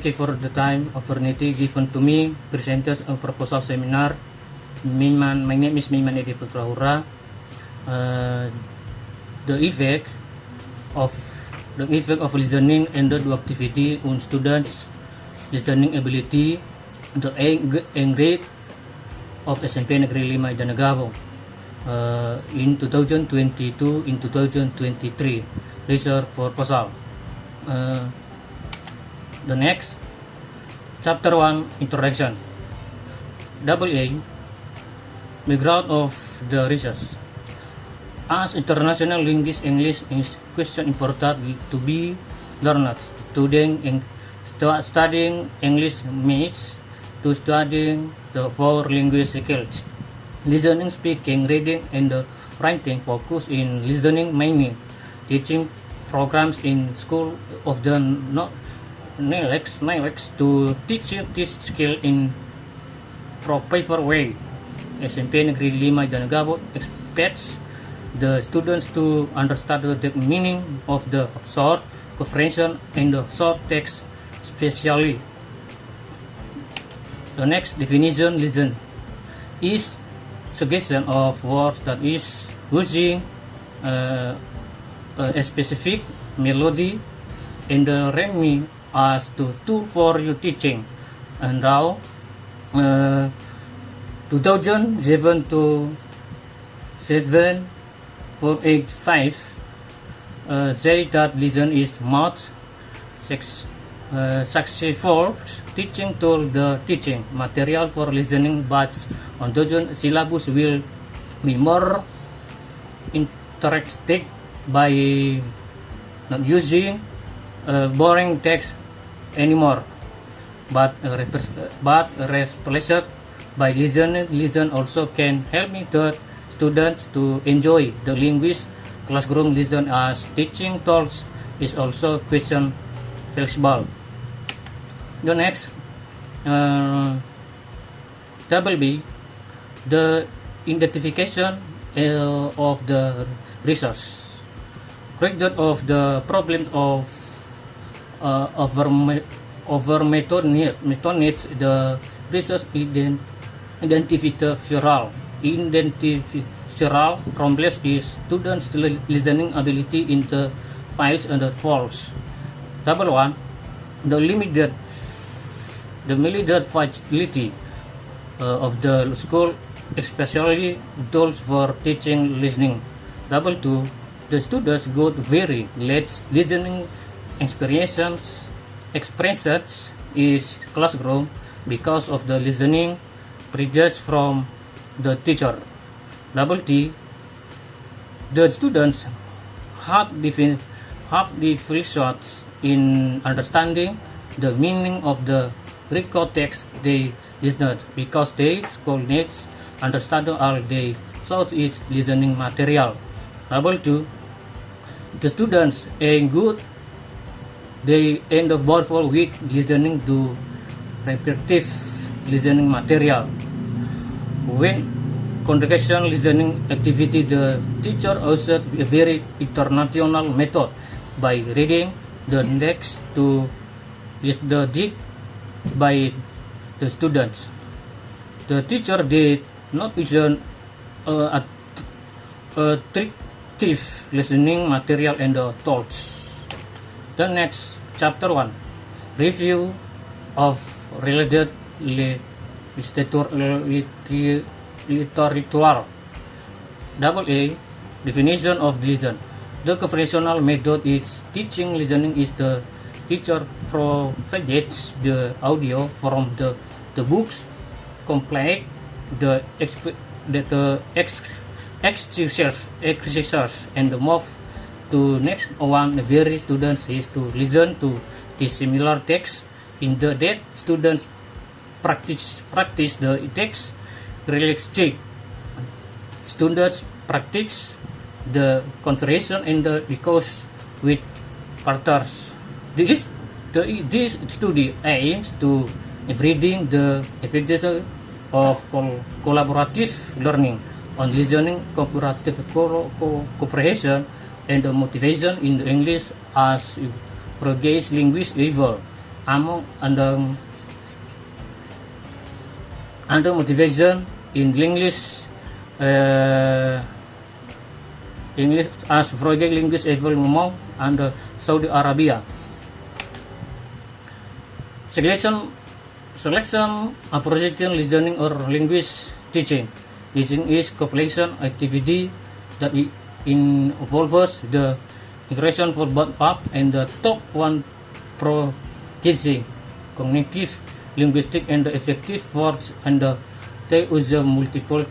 Thank you for the time opportunity given to me present a proposal seminar. Meiman, my name is Meiman Putra Hura. The effect of listening and the activity on students listening ability, the grade of SMP Negeri 5 Danagabo in 2022 in 2023 research proposal. The next, Chapter 1, Introduction. AA, background of the research. As international linguist, English is question important to be learned. Studying English means to studying the four language skills. Listening, speaking, reading, and writing focus in listening mainly. Teaching programs in school of the neglect to teach skill in proper way. SMP Negeri 5 Danagabo expects the students to understand the meaning of the short comprehension and the short text especially. The next definition, listen, is suggestion of words that is using a specific melody and the rhyme as to tool for your teaching. And now 2007 to 7485 say that listen is most successful teaching tool. The teaching material for listening but on the syllabus will be more interactive by not using boring text anymore, but replaced by listening. Listen also can help me the students to enjoy the linguist classroom. Listen as teaching tools is also question flexible. The next, B, the identification of the resource. Breakdown of the problem of over method the research identifiable problems is students listening ability in the files and the false. 1, the limited facility of the school, especially those for teaching listening. 2, the students got very late listening experiences is classroom because of the listening prejudice from the teacher. T, the students have difficulties in understanding the meaning of the record text they listened because they school needs understanding all they thought its listening material. 2, the students are good. They end up powerful with listening to repetitive listening material. When congregation listening activity, the teacher used a very international method by reading the text to the deep by the students. The teacher did not use attractive listening material and the thoughts. The next, Chapter 1, review of related literature. AA, definition of listen. The conventional method is teaching listening is the teacher provides the audio from the books, complete the exercises and move to next one. Very students is to listen to the similar text in the that students practice the text realistic. Students practice the conversation and the because with partners. This study aims to reading the effectiveness of collaborative learning on listening, cooperative comprehension, and the motivation in the English as progress linguist level among under motivation in English as project linguist evolvement and Saudi Arabia. Selection approaching listening or language teaching. Listening is completion activity that involves the integration for both up and the top one processing, cognitive, linguistic, and effective words, and they use multiple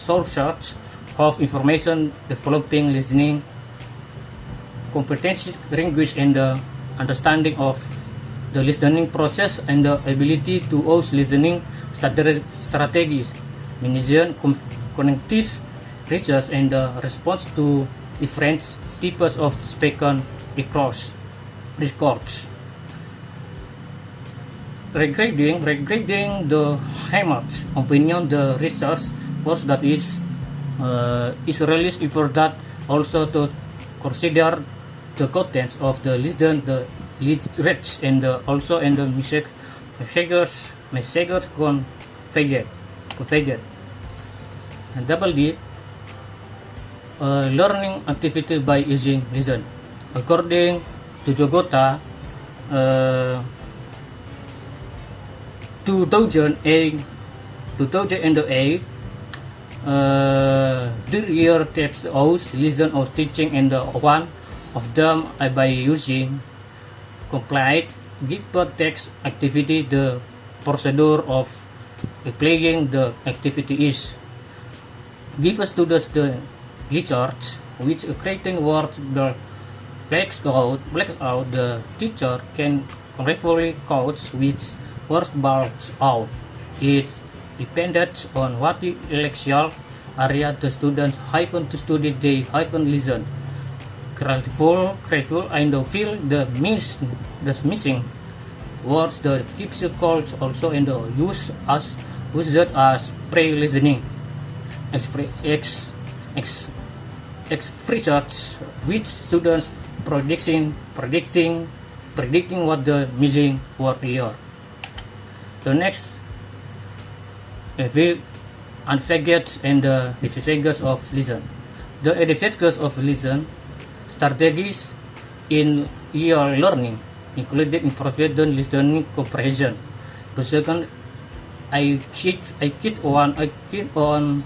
sources of information, developing listening competency, language, and understanding of the listening process, and the ability to use listening strategies, managing cognitive research, and response to different types of spoken discourse. Regarding the Hammer's opinion, the research was that is really important also to consider the contents of the listen, the lyrics, and also in the messages conveyed. And double D, learning activity by using listen. According to Jogota, 2008, the year tips out listen or teaching, and one of them by using complete given text activity. The procedure of playing the activity is give students the research which creating words the blacks out. The teacher can carefully coach which words balls out. It depends on what the intellectual area the students happen to study. They happen listen careful and feel the missing words. The tips calls also and used as pre-listening expressions which students predicting what the missing word are. The next advantages and the disadvantages of listen. The advantages of listen strategies in your learning included improved listening comprehension. The second, I keep on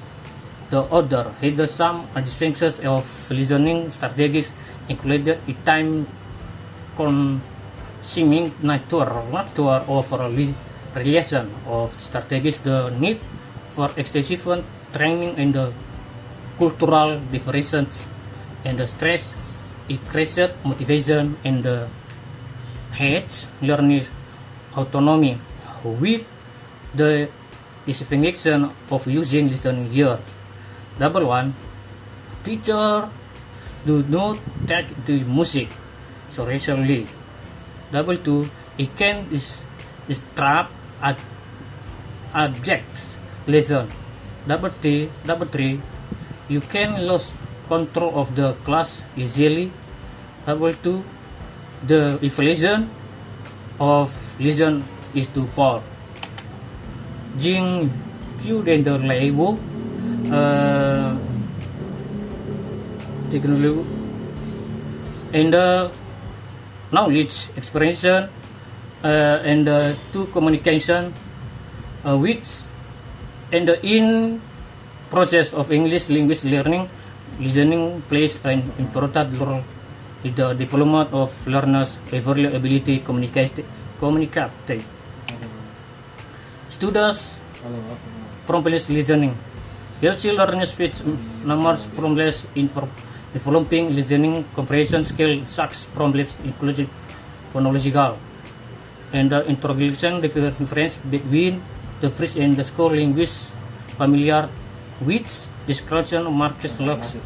the other. Here some advantages of listening strategies included a time consuming nature of relation of strategies, the need for extensive training, and the cultural differences, and the stress increased motivation, and the heads learning autonomy with the disadvantage of using listening here. Double one, teacher do not take the music seriously. Double two, it can distract objects lesson. Double three, you can lose control of the class easily. Double two, the evaluation of listen is too poor. Jing Q dan the label technology and the knowledge expression and to communication which and in process of English language learning, listening plays an important role in the development of learners' ability communicate. Students promptly listening. Healthy learners speech numbers problems in developing listening comprehension skill such problems include phonological and the introduction difference between the French and the school linguists familiar with description marks locks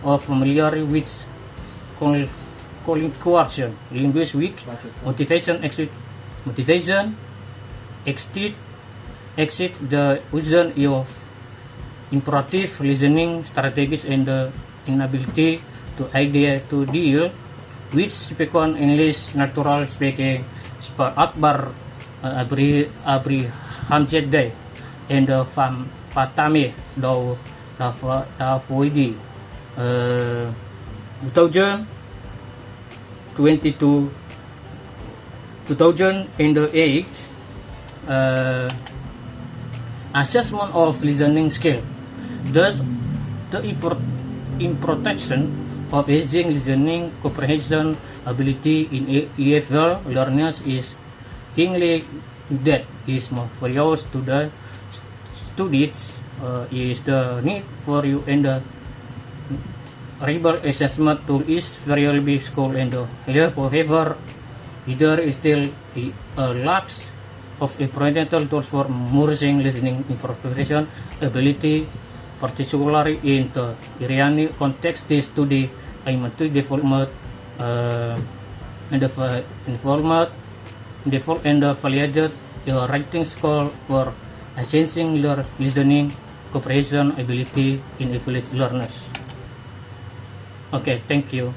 of familiar with calling coercion linguist weak motivation exit the wisdom of imperative listening strategies and the inability to deal which speak on English natural speaking Akbar Abrihamzadeh and Fatami Davoidi 2022 2008 assessment of listening skill. Thus, the improtection of aging listening comprehension ability in EFL learners is highly that is more various to the students is the need for you and the rebel assessment tool is variable school and however there is still a lack of experimental tools for measuring listening improvisation ability, particularly in the Iranian context. This study aims to develop and validate the writing skill for assessing their listening comprehension ability in village learners. Okay, thank you.